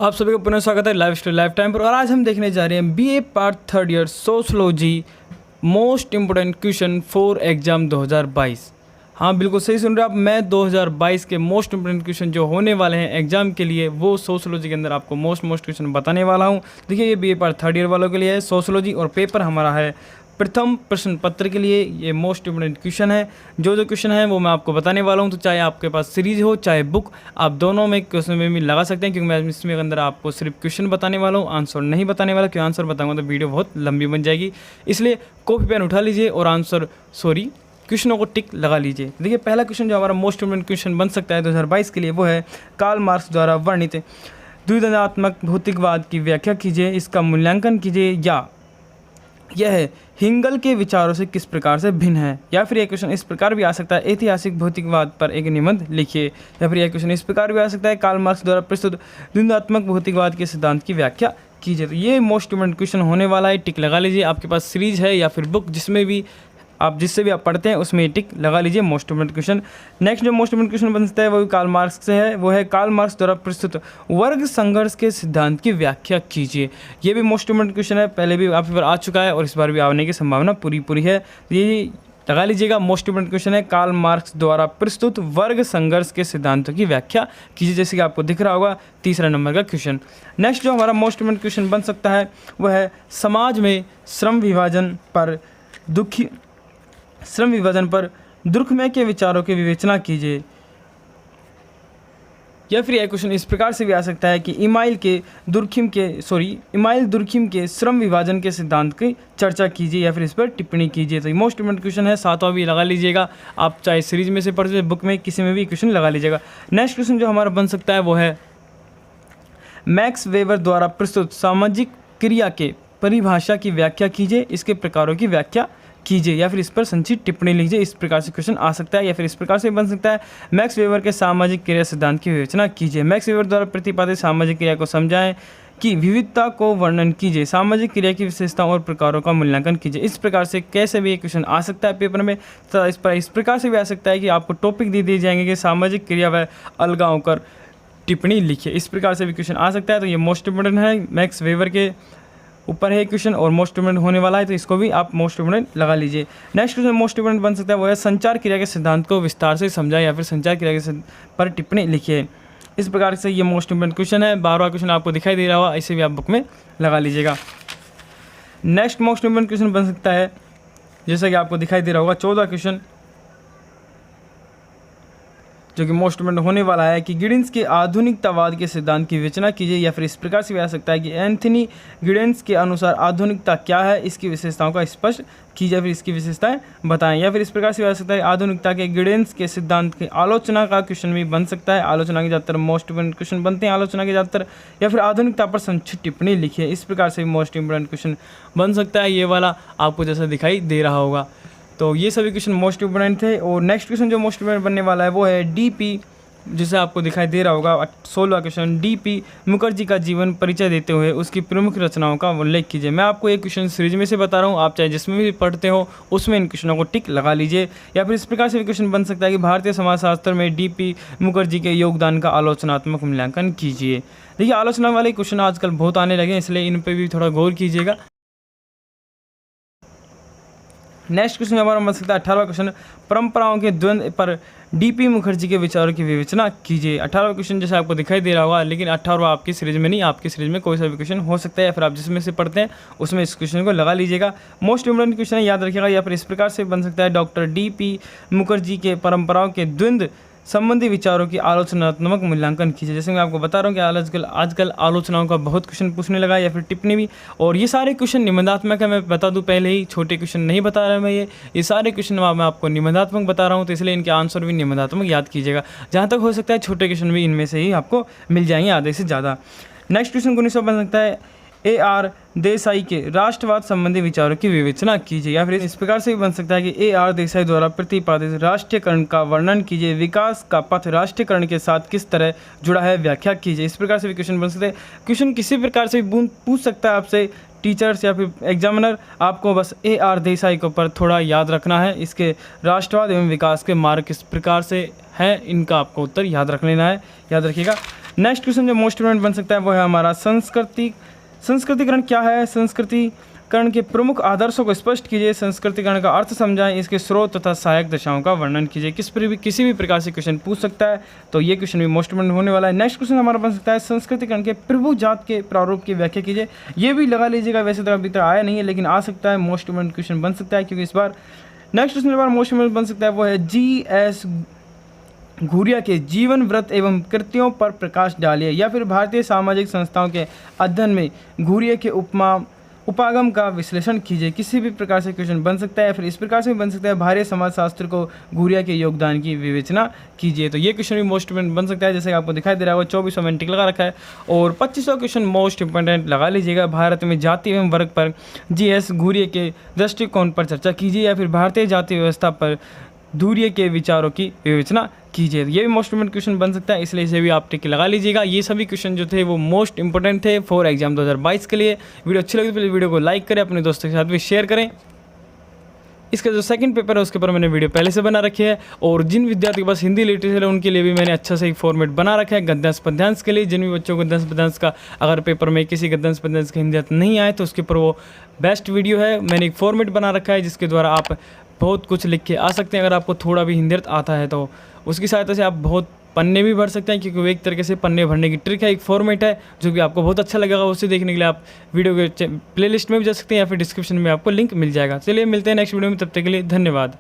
आप सभी का पुनः स्वागत है लाइव स्टोरी लाइफ टाइम पर। और आज हम देखने जा रहे हैं BA part third year sociology most important question for exam 2022। हाँ बिल्कुल सही सुन रहे हैं आप। मैं 2022 के मोस्ट इम्पोर्टेंट क्वेश्चन जो होने वाले हैं एग्जाम के लिए वो सोशलॉजी के अंदर आपको मोस्ट क्वेश्चन बताने वाला हूँ। देखिए ये बीए पार्ट थर्ड ईयर वालों के लिए है सोशलॉजी और पेपर हमारा है प्रथम प्रश्न पत्र के लिए। ये मोस्ट इम्पोर्टेंट क्वेश्चन है। जो क्वेश्चन है वो मैं आपको बताने वाला हूँ। तो चाहे आपके पास सीरीज हो चाहे बुक, आप दोनों में क्वेश्चन में भी लगा सकते हैं, क्योंकि मैं इसमें अंदर आपको सिर्फ क्वेश्चन बताने वाला हूँ, आंसर नहीं बताने वाला। क्योंकि आंसर बताऊँगा तो वीडियो बहुत लंबी बन जाएगी, इसलिए कॉपी पेन उठा लीजिए और क्वेश्चनों को टिक लगा लीजिए। देखिए पहला क्वेश्चन जो हमारा मोस्ट इम्पोर्टेंट क्वेश्चन बन सकता है 2022 के लिए वो है कार्ल मार्क्स द्वारा वर्णित द्विधात्मक भौतिकवाद की व्याख्या कीजिए, इसका मूल्यांकन कीजिए, या यह हिंगल के विचारों से किस प्रकार से भिन्न है। या फिर यह क्वेश्चन इस प्रकार भी आ सकता है ऐतिहासिक भौतिकवाद पर एक निबंध लिखिए। या फिर यह क्वेश्चन इस प्रकार भी आ सकता है कार्ल मार्क्स द्वारा प्रस्तुत द्वंद्वात्मक भौतिकवाद के सिद्धांत की व्याख्या कीजिए। तो ये मोस्ट इम्पोर्टेंट क्वेश्चन होने वाला है, टिक लगा लीजिए। आपके पास सीरीज है या फिर बुक जिससे भी आप पढ़ते हैं उसमें टिक लगा लीजिए मोस्ट इम्पोर्टेंट क्वेश्चन। नेक्स्ट जो मोस्ट इम्पोर्टेंट क्वेश्चन बन सकता है वो भी कार्ल मार्क्स से है, वो है कार्ल मार्क्स द्वारा प्रस्तुत वर्ग संघर्ष के सिद्धांत की व्याख्या कीजिए। ये भी मोस्ट इम्पोर्टेंट क्वेश्चन है, पहले भी आपके आ चुका है और इस बार भी आने की संभावना पूरी है। ये लगा लीजिएगा मोस्ट इम्पोर्टेंट क्वेश्चन है कार्ल मार्क्स द्वारा प्रस्तुत वर्ग संघर्ष के सिद्धांतों की व्याख्या कीजिए, जैसे कि आपको दिख रहा होगा तीसरा नंबर का क्वेश्चन। नेक्स्ट जो हमारा मोस्ट इम्पोर्टेंट क्वेश्चन बन सकता है वह है समाज में श्रम विभाजन पर दुर्खमय के विचारों की विवेचना कीजिए। या फिर यह क्वेश्चन इस प्रकार से भी आ सकता है कि इमाइल दुर्खिम के श्रम विभाजन के सिद्धांत की चर्चा कीजिए, या फिर इस पर टिप्पणी कीजिए। तो मोस्ट इम्पोर्टेंट क्वेश्चन है, सातवां भी लगा लीजिएगा। आप चाहे सीरीज में से पढ़ते बुक में किसी में भी क्वेश्चन लगा लीजिएगा। नेक्स्ट क्वेश्चन जो हमारा बन सकता है वो है मैक्स वेबर द्वारा प्रस्तुत सामाजिक क्रिया के परिभाषा की व्याख्या कीजिए, इसके प्रकारों की व्याख्या कीजिए, या फिर इस पर संक्षिप्त टिप्पणी लीजिए। इस प्रकार से क्वेश्चन आ सकता है। या फिर इस प्रकार से बन सकता है मैक्स वेबर के सामाजिक क्रिया सिद्धांत की विवेचना कीजिए। मैक्स वेबर द्वारा प्रतिपादित सामाजिक क्रिया को समझाएं कि विविधता को वर्णन कीजिए, सामाजिक क्रिया की विशेषताओं और प्रकारों का मूल्यांकन कीजिए। इस प्रकार से कैसे भी ये क्वेश्चन आ सकता है पेपर में। तो इस प्रकार से भी आ सकता है कि आपको टॉपिक दे दिए जाएंगे कि सामाजिक क्रिया व अलगाव कर टिप्पणी लिखिए। इस प्रकार से भी क्वेश्चन आ सकता है। तो ये मोस्ट इम्पोर्टेंट है, मैक्स वेबर के ऊपर है क्वेश्चन और मोस्ट इम्पोर्टेंट होने वाला है, तो इसको भी आप मोस्ट इम्पोर्टेंट लगा लीजिए। नेक्स्ट क्वेश्चन मोस्ट इम्पोर्टेंट बन सकता है वो है संचार क्रिया के सिद्धांत को विस्तार से समझाएं, या फिर संचार क्रिया के पर टिप्पणी लिखिए। इस प्रकार से ये मोस्ट इम्पोर्टेंट क्वेश्चन है। 12वां क्वेश्चन आपको दिखाई दे रहा होगा, इसे भी आप बुक में लगा लीजिएगा। नेक्स्ट मोस्ट इम्पोर्टेंट क्वेश्चन बन सकता है, जैसा कि आपको दिखाई दे रहा होगा 14वां क्वेश्चन, जो कि मोस्ट इम्पोर्टेंट होने वाला है कि गिडेंस के आधुनिकतावाद के सिद्धांत की विवेचना कीजिए। या फिर इस प्रकार से भी आ सकता है कि एंथनी गिडेंस के अनुसार आधुनिकता क्या है, इसकी विशेषताओं का स्पष्ट कीजिए, फिर इसकी विशेषताएं बताएं। या फिर इस प्रकार से भी आ सकता है आधुनिकता के गिडेंस के सिद्धांत की आलोचना का क्वेश्चन भी बन सकता है। आलोचना के ज़्यादातर मोस्ट इम्पोर्टेंट क्वेश्चन बनते हैं आलोचना के ज़्यादातर। या फिर आधुनिकता पर संक्षिप्त टिप्पणी लिखिए। इस प्रकार से भी मोस्ट इम्पोर्टेंट क्वेश्चन बन सकता है। ये वाला आपको जैसा दिखाई दे रहा होगा। तो ये सभी क्वेश्चन मोस्ट इम्पोर्टेंट थे। और नेक्स्ट क्वेश्चन जो मोस्ट इम्पोर्टेंट बनने वाला है वो है डीपी, जिसे आपको दिखाई दे रहा होगा 16वां क्वेश्चन, डीपी मुखर्जी का जीवन परिचय देते हुए उसकी प्रमुख रचनाओं का उल्लेख कीजिए। मैं आपको एक क्वेश्चन सीरीज में से बता रहा हूँ, आप चाहे जिसमें भी पढ़ते हो उसमें इन क्वेश्चनों को टिक लगा लीजिए। या फिर इस प्रकार से भी क्वेश्चन बन सकता है कि भारतीय समाजशास्त्र में डीपी मुखर्जी के योगदान का आलोचनात्मक मूल्यांकन कीजिए। देखिए आलोचना वाले क्वेश्चन आजकल बहुत आने लगे हैं, इसलिए इन पर भी थोड़ा गौर कीजिएगा। नेक्स्ट क्वेश्चन हमारा बन सकता है 18वां क्वेश्चन, परंपराओं के द्वंद्व पर डीपी मुखर्जी के विचारों की विवेचना कीजिए। 18वां क्वेश्चन जैसे आपको दिखाई दे रहा होगा, लेकिन 18वां आपकी सीरीज में नहीं, आपकी सीरीज में कोई सा भी क्वेश्चन हो सकता है, या फिर आप जिसमें से पढ़ते हैं उसमें इस क्वेश्चन को लगा लीजिएगा। मोस्ट इम्पोर्टेंट क्वेश्चन याद रखिएगा। या फिर इस प्रकार से बन सकता है डॉक्टर डीपी मुखर्जी के परंपराओं के द्वंद्व संबंधी विचारों की आलोचनात्मक मूल्यांकन कीजिए। जैसे मैं आपको बता रहा हूँ कि आजकल आलोचनाओं का बहुत क्वेश्चन पूछने लगा, या फिर टिप्पणी भी। और ये सारे क्वेश्चन निबंधात्मक है, मैं बता दूं पहले ही, छोटे क्वेश्चन नहीं बता रहा मैं। ये सारे क्वेश्चन मैं आपको निबंधात्मक बता रहा हूँ, तो इसलिए इनके आंसर भी निबंधात्मक याद कीजिएगा। जहाँ तक हो सकता है छोटे क्वेश्चन भी इनमें से ही आपको मिल जाएंगे, आधे से ज़्यादा। नेक्स्ट क्वेश्चन 19वां बन सकता है A.R. देसाई के राष्ट्रवाद संबंधी विचारों की विवेचना कीजिए। या फिर इस प्रकार से भी बन सकता है कि A.R. देसाई द्वारा प्रतिपादित राष्ट्रीयकरण का वर्णन कीजिए, विकास का पथ राष्ट्रीयकरण के साथ किस तरह जुड़ा है व्याख्या कीजिए। इस प्रकार से भी क्वेश्चन बन सकते हैं। क्वेश्चन किसी प्रकार से भी पूछ सकता है आपसे, टीचर्स या फिर एग्जामिनर, आपको बस AR देसाई के ऊपर थोड़ा याद रखना है। इसके राष्ट्रवाद एवं विकास के मार्ग किस प्रकार से है, इनका आपको उत्तर याद रख लेना है, याद रखिएगा। नेक्स्ट क्वेश्चन जो मोस्ट इम्पोर्टेंट बन सकता है वो है हमारा संस्कृतिकरण क्या है। संस्कृतिकरण के प्रमुख आदर्शों को स्पष्ट कीजिए। संस्कृतिकरण का अर्थ समझाएं। इसके स्रोत तथा सहायक दशाओं का वर्णन कीजिए। किसी भी प्रकार से क्वेश्चन पूछ सकता है, तो ये क्वेश्चन भी मोस्ट इम्पोर्टेंट होने वाला है। नेक्स्ट क्वेश्चन हमारा बन सकता है संस्कृतिकरण के प्रभु जात के प्रारूप की व्याख्या कीजिए। ये भी लगा लीजिएगा, वैसे तो अभी तक आया नहीं है लेकिन आ सकता है, मोस्ट इम्पोर्टेंट क्वेश्चन बन सकता है क्योंकि इस बार नेक्स्ट क्वेश्चन इस बार मोस्ट इम्पोर्टेंट बन सकता है वो है GS घुरिया के जीवन व्रत एवं कृतियों पर प्रकाश डालिए। या फिर भारतीय सामाजिक संस्थाओं के अध्ययन में घुरिया के उपागम का विश्लेषण कीजिए। किसी भी प्रकार से क्वेश्चन बन सकता है, फिर इस प्रकार से भी बन सकता है भारतीय समाजशास्त्र को घुरिया के योगदान की विवेचना कीजिए। तो ये क्वेश्चन भी मोस्ट इंपोर्टेंट बन सकता है, जैसे कि आपको दिखाई दे रहा है वो 2400 में टिक लगा रखा है और 2500 क्वेश्चन मोस्ट इंपोर्टेंट लगा लीजिएगा। भारत में जाति एवं वर्ग पर GS घुरिया के दृष्टिकोण पर चर्चा कीजिए। या फिर भारतीय जाति व्यवस्था पर घुरिया के विचारों की विवेचना कीजिए। ये भी मोस्ट इंपोर्टेंट क्वेश्चन बन सकता है, इसलिए इसे भी आप टिक लगा लीजिएगा। ये सभी क्वेश्चन जो थे वो मोस्ट इंपोर्टेंट थे फॉर एग्जाम 2022 के लिए। वीडियो अच्छी लगी तो प्लीज़ वीडियो को लाइक करें, अपने दोस्तों के साथ भी शेयर करें। इसका जो सेकंड पेपर है उसके ऊपर मैंने वीडियो पहले से बना रखी है और जिन विद्यार्थी के पास हिंदी लिटरेचर है उनके लिए भी मैंने अच्छा से एक फॉर्मेट बना रखा है गद्यांश पद्यांश के लिए। जिन भी बच्चों को गद्यांश पद्यांश का अगर पेपर में किसी गद्यांश पद्यांश का हिंदी नहीं आए तो उसके ऊपर वो बेस्ट वीडियो है। मैंने एक फॉर्मेट बना रखा है जिसके द्वारा आप बहुत कुछ लिख के आ सकते हैं। अगर आपको थोड़ा भी हिंदी आता है तो उसकी सहायता से आप बहुत पन्ने भी भर सकते हैं, क्योंकि वो एक तरीके से पन्ने भरने की ट्रिक है, एक फॉर्मेट है जो कि आपको बहुत अच्छा लगेगा। उसे देखने के लिए आप वीडियो के प्लेलिस्ट में भी जा सकते हैं या फिर डिस्क्रिप्शन में आपको लिंक मिल जाएगा। चलिए मिलते हैं नेक्स्ट वीडियो में, तब तक के लिए धन्यवाद।